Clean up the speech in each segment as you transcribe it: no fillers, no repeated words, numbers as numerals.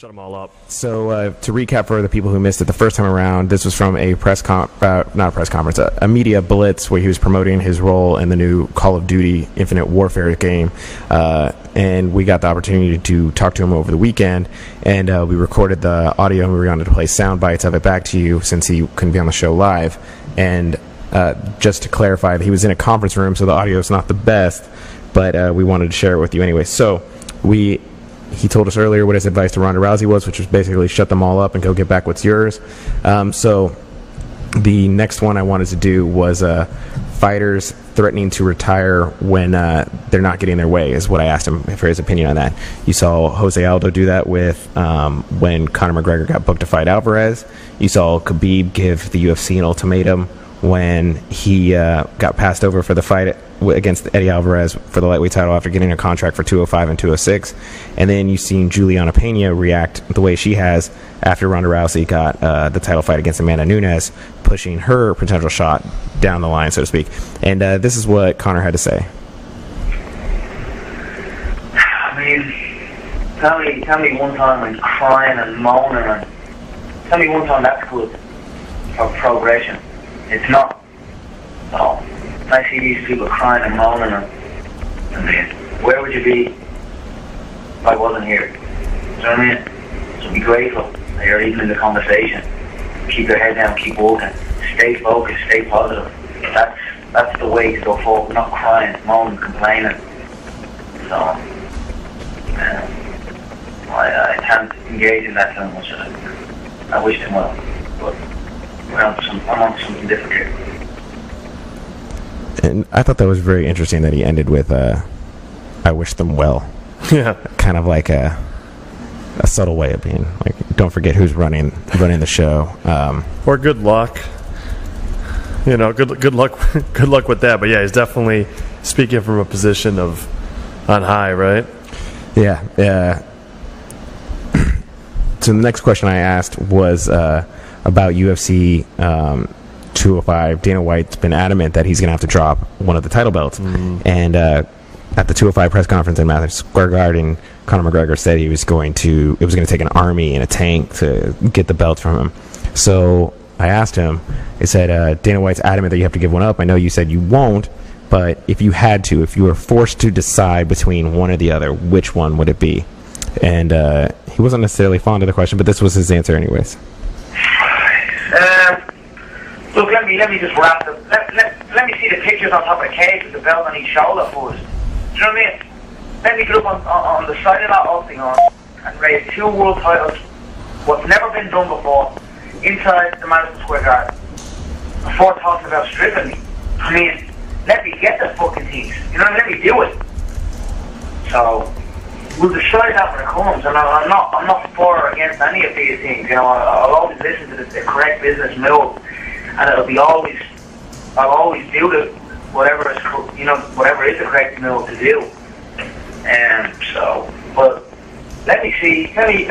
shut them all up. So to recap for the people who missed it the first time around, this was from a a media blitz where he was promoting his role in the new Call of Duty Infinite Warfare game. And we got the opportunity to talk to him over the weekend, and we recorded the audio, and we were going to play sound bites of it back to you since he couldn't be on the show live. And just to clarify, he was in a conference room, so the audio is not the best, but we wanted to share it with you anyway. So he told us earlier what his advice to Ronda Rousey was, which was basically shut them all up and go get back what's yours. So the next one I wanted to do was fighters threatening to retire when they're not getting their way, is what I asked him for his opinion on that. You saw Jose Aldo do that with when Conor McGregor got booked to fight Alvarez. You saw Khabib give the UFC an ultimatum when he got passed over for the fight against Eddie Alvarez for the lightweight title after getting a contract for 205 and 206. And then you've seen Juliana Pena react the way she has after Ronda Rousey got the title fight against Amanda Nunes, pushing her potential shot down the line, so to speak. And this is what Conor had to say. I mean, tell me one time when crying and moaning, and tell me one time that's good for progression. It's not. No. I see these people crying and moaning, and I mean, where would you be if I wasn't here? Do you know what I mean? So be grateful that you're even in the conversation. Keep your head down, keep walking, stay focused, stay positive. That's the way to go forward, not crying, moaning, complaining. So, I can't engage in that too much. I wish them well, but I'm on something different here. And I thought that was very interesting that he ended with I wish them well. Yeah. Kind of like a subtle way of being like, don't forget who's running the show. Or good luck. You know, good luck with that. But yeah, he's definitely speaking from a position of on high, right? Yeah. So the next question I asked was about UFC 205. Dana White's been adamant that he's going to have to drop one of the title belts. And at the 205 press conference in Madison Square Garden, Conor McGregor said it was going to take an army and a tank to get the belt from him. So I asked him, I said, Dana White's adamant that you have to give one up. I know you said you won't, but if you had to, if you were forced to decide between one or the other, which one would it be? And he wasn't necessarily fond of the question, but this was his answer anyways. Look, let me just wrap them. Let me see the pictures on top of the cage with the belt on each shoulder first. Do you know what I mean? Let me get up on the side of that octagon and raise 2 world titles, what's never been done before, inside the Madison Square Garden, before talking about stripping me. I mean, let me get the fucking things. You know, let me do it. So we'll decide that when it comes. And I'm not for or against any of these things. You know, I'll always listen to the correct business move, and I'll always do whatever is the correct move to do. But let me see, let me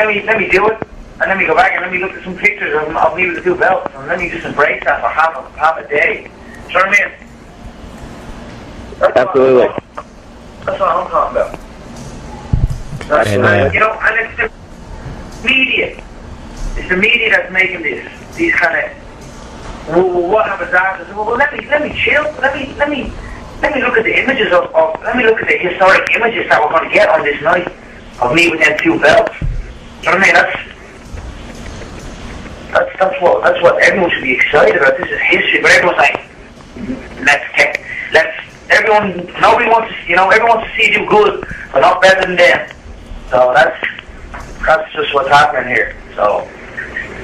do it, and let me go back and let me look at some pictures of me with the 2 belts, and let me just embrace that for half a day. Do you know what I mean? Absolutely. That's what I'm talking about. And it's the media. It's the media that's making these kind of. Well, what happens after? Well, let me chill. Let me look at the images let me look at the historic images that we're going to get on this night of me with them 2 belts. You know what I mean? That's what everyone should be excited about. This is history, but everyone's like, nobody wants to see you good, but not better than them. So that's just what's happening here. So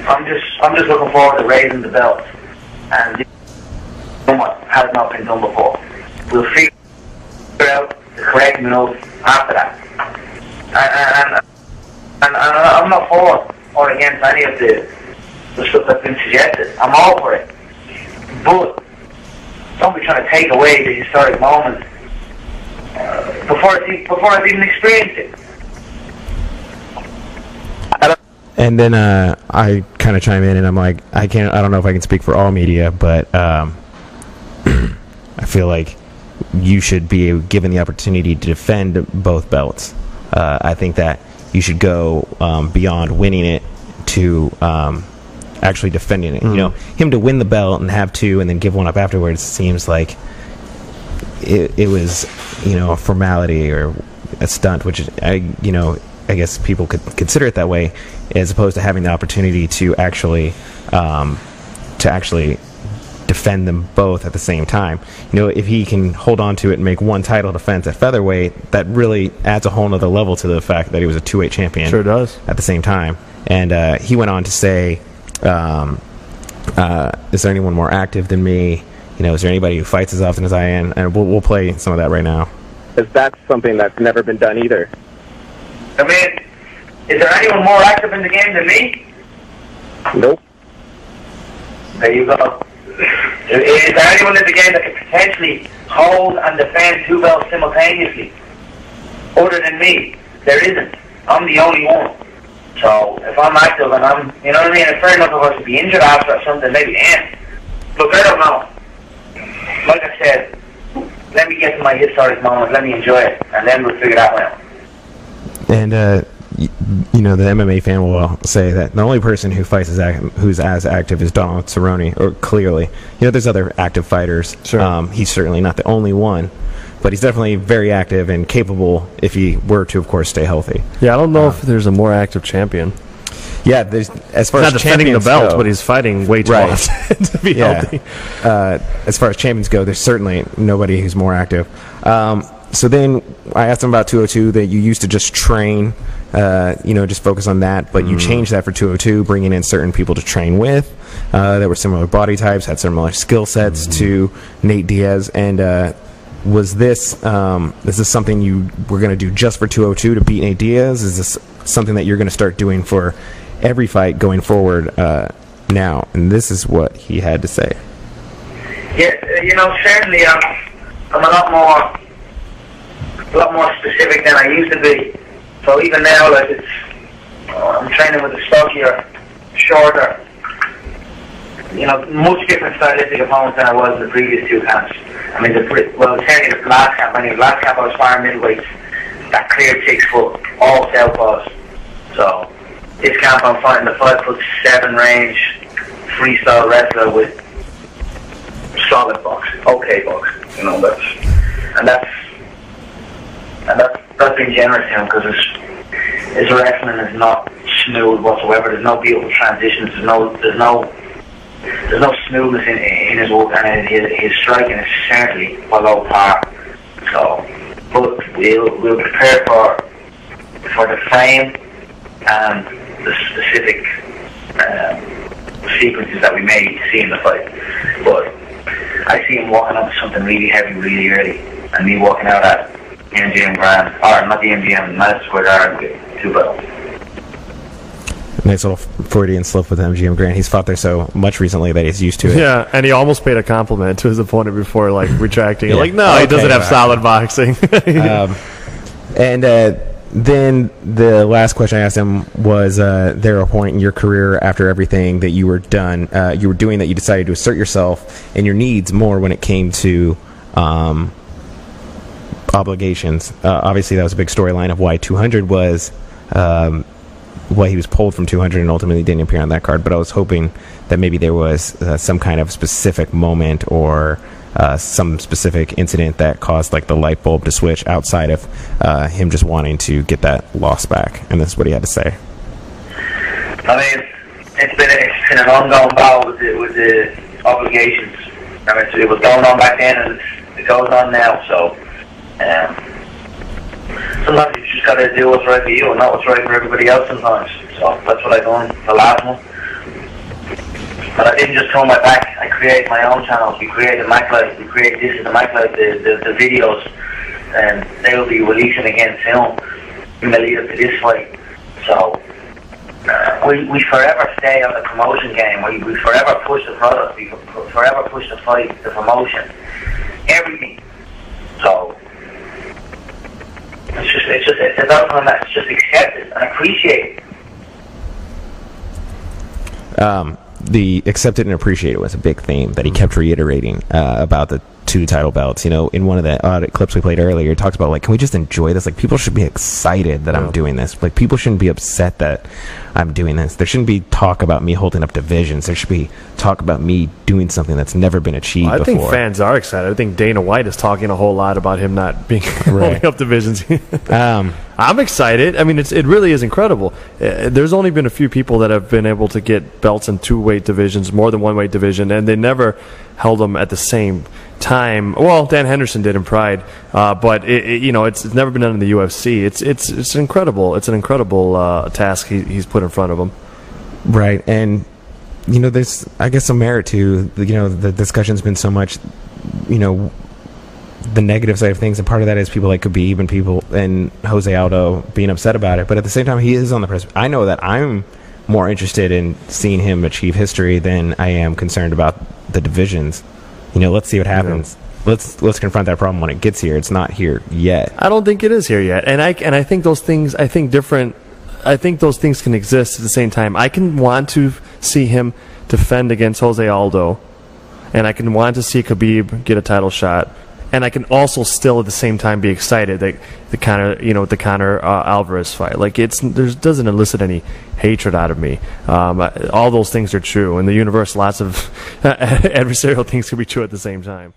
I'm just looking forward to raising the belt, and what has not been done before. We'll figure out the correct move after that. And I'm not for or against any of the stuff that's been suggested. I'm all for it. But don't be trying to take away the historic moment before I've even experienced it. And then I kind of chime in, and I'm like, I don't know if I can speak for all media, but I feel like you should be given the opportunity to defend both belts. I think that you should go beyond winning it to actually defending it. You know, him to win the belt and have two and then give one up afterwards seems like it was, you know, a formality or a stunt, which is, I guess people could consider it that way, as opposed to having the opportunity to actually defend them both at the same time. You know, if he can hold on to it and make one title defense at featherweight, that really adds a whole nother level to the fact that he was a 2-weight champion. Sure does. At the same time. And he went on to say, is there anyone more active than me? You know, is there anybody who fights as often as I am? And we'll play some of that right now. Because that's something that's never been done either. I mean, is there anyone more active in the game than me? Nope. There you go. Is there anyone in the game that can potentially hold and defend two belts simultaneously? Other than me, there isn't. I'm the only one. So if I'm active and I'm, you know what I mean, it's fair enough if I was to be injured after or something, maybe end. Look, I don't know. Like I said, let me get to my historic moment, let me enjoy it, and then we'll figure that one out. And, you know, the MMA fan will say that the only person who fights who's as active is Donald Cerrone, or clearly. You know, there's other active fighters. Sure. He's certainly not the only one, but he's definitely very active and capable if he were to, of course, stay healthy. Yeah, I don't know if there's a more active champion. Yeah, there's, as far He's as not defending the champions belt, go, but he's fighting way too Right. often to be healthy. As far as champions go, there's certainly nobody who's more active. So then I asked him about 202, that you used to just train, you know, just focus on that, but you changed that for 202, bringing in certain people to train with that were similar body types, had similar skill sets to Nate Diaz. And was this is this something you were going to do just for 202 to beat Nate Diaz? Is this something that you're going to start doing for every fight going forward now? And this is what he had to say. Yeah, you know, certainly I'm a lot more specific than I used to be. So even now, like, I'm training with a stockier, shorter, you know, much different stylistic opponents than I was in the previous two camps. I mean, certainly the last camp. I mean, the last camp I was firing middleweights that cleared 6 foot, all southpaws. So this camp I'm fighting the 5'7" range freestyle wrestler with solid box, okay box. You know, that's being generous to him, because his wrestling is not smooth whatsoever. There's no beautiful transitions. There's no smoothness in his work, and his striking is certainly below par. So, but we'll prepare for the frame and the specific sequences that we may see in the fight. But I see him walking up to something really heavy, really early, and me walking out at MGM Grand, or not the MGM, Madison Square Garden with 2 belts. Nice little Freudian slip with MGM Grand. He's fought there so much recently that he's used to it. Yeah, and he almost paid a compliment to his opponent before, like, retracting. Yeah. Like, no, he doesn't have right. solid boxing. And then the last question I asked him was, there a point in your career after everything that you were doing that you decided to assert yourself and your needs more when it came to obligations? Obviously, that was a big storyline of why 200 was, why he was pulled from 200 and ultimately didn't appear on that card. But I was hoping that maybe there was some kind of specific moment or some specific incident that caused, like, the light bulb to switch outside of him just wanting to get that loss back. And this is what he had to say. I mean, it's been an ongoing battle with the obligations. I mean, it was going on back then, and it goes on now. So sometimes you just got to do what's right for you and not what's right for everybody else sometimes. So that's what I done the last one. But I didn't just turn my back. I created my own channels. We created MacLife. We created This is the MacLife, the videos, and they will be releasing again soon in the lead up to this fight. So we forever stay on the promotion game. We forever push the product. We forever push the fight, the promotion, everything. So it's about time that's just accepted and appreciated. The accept it and appreciate it was a big theme that he kept reiterating about the 2 title belts. You know, in one of the clips we played earlier, it talks about, like, can we just enjoy this? Like, people should be excited that I'm doing this. Like, people shouldn't be upset that I'm doing this. There shouldn't be talk about me holding up divisions. There should be talk about me doing something that's never been achieved before. I think fans are excited. I think Dana White is talking a whole lot about him not being holding up divisions. I'm excited. I mean, it really is incredible. There's only been a few people that have been able to get belts in 2 weight divisions, more than 1 weight division, and they never held them at the same time. Well, Dan Henderson did in Pride, but it's never been done in the UFC. It's incredible. It's an incredible task he's put in front of him. Right, and you know, there's, I guess, some merit to, you know, the discussion's been so much, you know, the negative side of things, and part of that is people like Khabib and people and Jose Aldo being upset about it. But at the same time, he is on the press. I know that I'm more interested in seeing him achieve history than I am concerned about the divisions. You know, let's see what happens. Yeah. Let's confront that problem when it gets here. It's not here yet. I don't think it is here yet, and I think those things. I think those things can exist at the same time. I can want to see him defend against Jose Aldo, and I can want to see Khabib get a title shot. And I can also still at the same time be excited that the Conor Alvarez fight. Like, doesn't elicit any hatred out of me. All those things are true. In the universe, lots of adversarial things can be true at the same time.